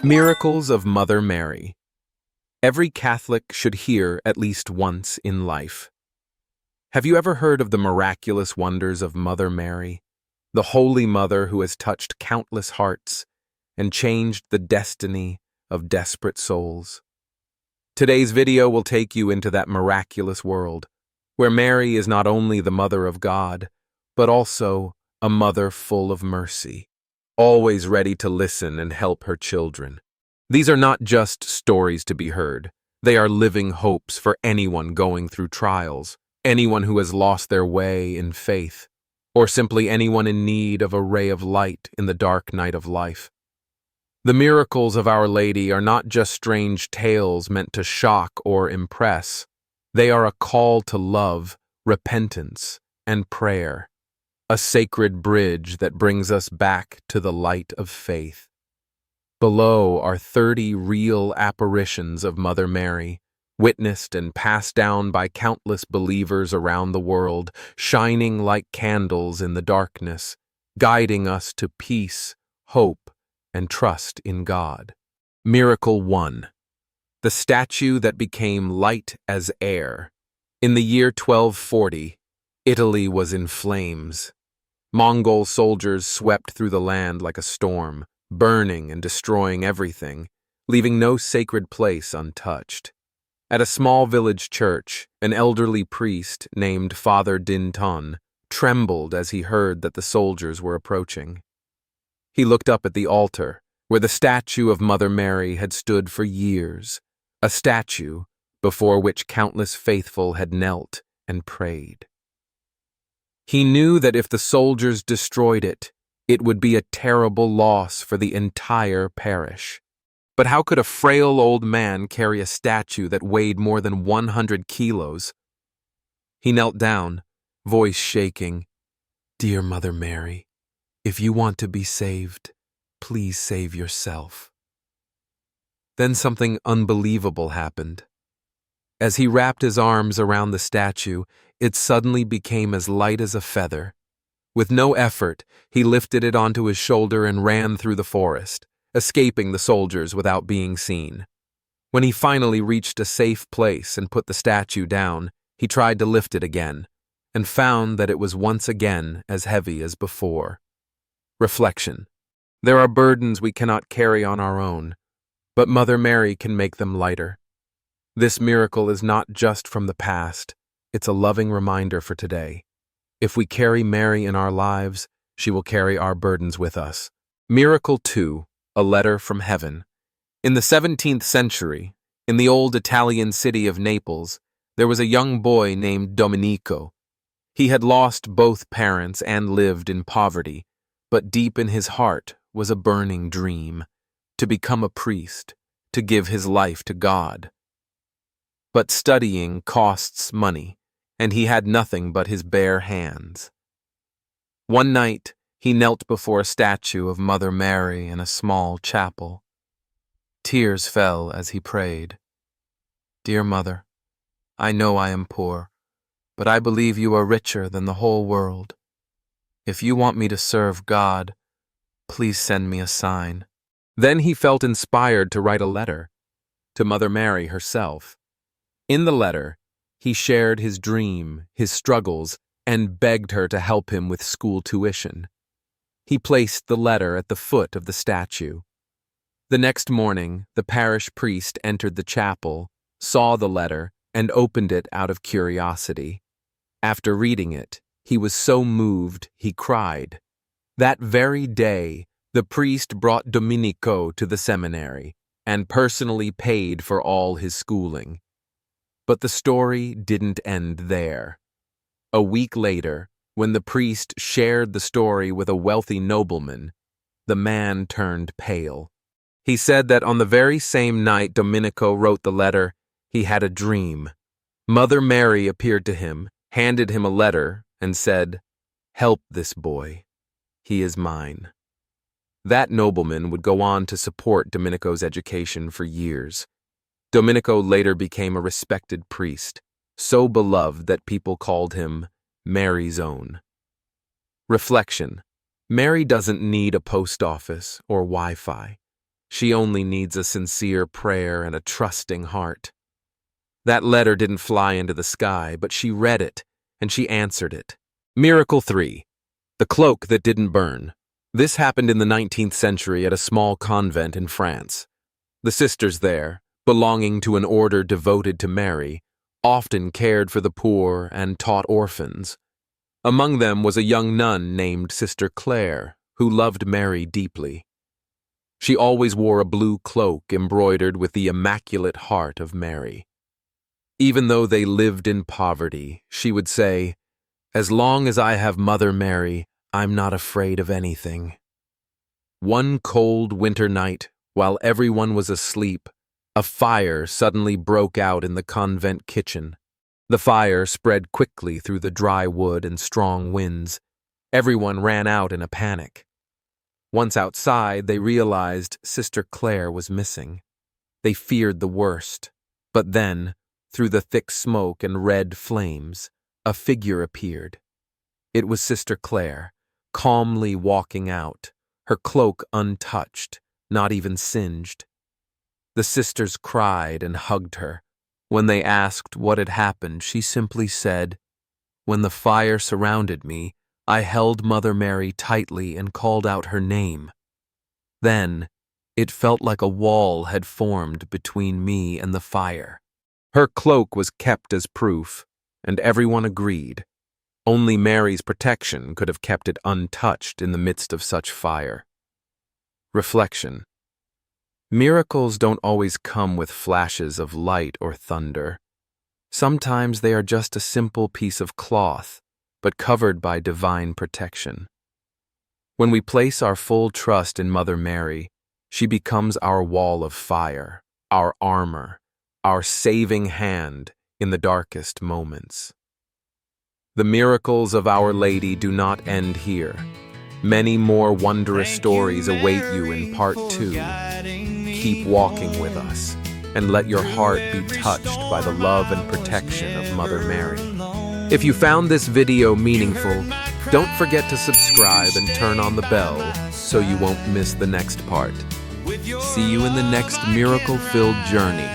Miracles of Mother Mary. Every Catholic should hear at least once in life. Have you ever heard of the miraculous wonders of Mother Mary, the Holy Mother who has touched countless hearts and changed the destiny of desperate souls? Today's video will take you into that miraculous world, where Mary is not only the Mother of God, but also a mother full of mercy, always ready to listen and help her children. These are not just stories to be heard. They are living hopes for anyone going through trials, anyone who has lost their way in faith, or simply anyone in need of a ray of light in the dark night of life. The miracles of Our Lady are not just strange tales meant to shock or impress. They are a call to love, repentance, and prayer, a sacred bridge that brings us back to the light of faith. Below are 30 real apparitions of Mother Mary, witnessed and passed down by countless believers around the world, shining like candles in the darkness, guiding us to peace, hope, and trust in God. Miracle 1. The statue that became light as air. In the year 1240, Italy was in flames. Mongol soldiers swept through the land like a storm, burning and destroying everything, leaving no sacred place untouched. At a small village church, an elderly priest named Father Dinton trembled as he heard that the soldiers were approaching. He looked up at the altar, where the statue of Mother Mary had stood for years, a statue before which countless faithful had knelt and prayed. He knew that if the soldiers destroyed it, it would be a terrible loss for the entire parish. But how could a frail old man carry a statue that weighed more than 100 kilos? He knelt down, voice shaking. "Dear Mother Mary, if you want to be saved, please save yourself." Then something unbelievable happened. As he wrapped his arms around the statue, it suddenly became as light as a feather. With no effort, he lifted it onto his shoulder and ran through the forest, escaping the soldiers without being seen. When he finally reached a safe place and put the statue down, he tried to lift it again, and found that it was once again as heavy as before. Reflection. There are burdens we cannot carry on our own, but Mother Mary can make them lighter. This miracle is not just from the past, it's a loving reminder for today. If we carry Mary in our lives, she will carry our burdens with us. Miracle 2, a letter from heaven. In the 17th century, in the old Italian city of Naples, there was a young boy named Domenico. He had lost both parents and lived in poverty, but deep in his heart was a burning dream, to become a priest, to give his life to God. But studying costs money, and he had nothing but his bare hands. One night, he knelt before a statue of Mother Mary in a small chapel. Tears fell as he prayed. "Dear Mother, I know I am poor, but I believe you are richer than the whole world. If you want me to serve God, please send me a sign." Then he felt inspired to write a letter to Mother Mary herself. In the letter, he shared his dream, his struggles, and begged her to help him with school tuition. He placed the letter at the foot of the statue. The next morning, the parish priest entered the chapel, saw the letter, and opened it out of curiosity. After reading it, he was so moved he cried. That very day, the priest brought Domenico to the seminary and personally paid for all his schooling. But the story didn't end there. A week later, when the priest shared the story with a wealthy nobleman, the man turned pale. He said that on the very same night Domenico wrote the letter, he had a dream. Mother Mary appeared to him, handed him a letter, and said, "Help this boy. He is mine." That nobleman would go on to support Domenico's education for years. Domenico later became a respected priest, so beloved that people called him Mary's Own. Reflection. Mary doesn't need a post office or Wi-Fi. She only needs a sincere prayer and a trusting heart. That letter didn't fly into the sky, but she read it, and she answered it. Miracle 3. The cloak that didn't burn. This happened in the 19th century at a small convent in France. The sisters there, belonging to an order devoted to Mary, often cared for the poor and taught orphans. Among them was a young nun named Sister Clare, who loved Mary deeply. She always wore a blue cloak embroidered with the Immaculate Heart of Mary. Even though they lived in poverty, she would say, "As long as I have Mother Mary, I'm not afraid of anything." One cold winter night, while everyone was asleep, a fire suddenly broke out in the convent kitchen. The fire spread quickly through the dry wood and strong winds. Everyone ran out in a panic. Once outside, they realized Sister Clare was missing. They feared the worst. But then, through the thick smoke and red flames, a figure appeared. It was Sister Clare, calmly walking out, her cloak untouched, not even singed. The sisters cried and hugged her. When they asked what had happened, she simply said, "When the fire surrounded me, I held Mother Mary tightly and called out her name. Then, it felt like a wall had formed between me and the fire." Her cloak was kept as proof, and everyone agreed. Only Mary's protection could have kept it untouched in the midst of such fire. Reflection. Miracles don't always come with flashes of light or thunder. Sometimes they are just a simple piece of cloth, but covered by divine protection. When we place our full trust in Mother Mary, she becomes our wall of fire, our armor, our saving hand in the darkest moments. The miracles of Our Lady do not end here. Many more wondrous stories await you in part 2. Keep walking with us, and let your heart be touched by the love and protection of Mother Mary. If you found this video meaningful, don't forget to subscribe and turn on the bell so you won't miss the next part. See you in the next miracle-filled journey.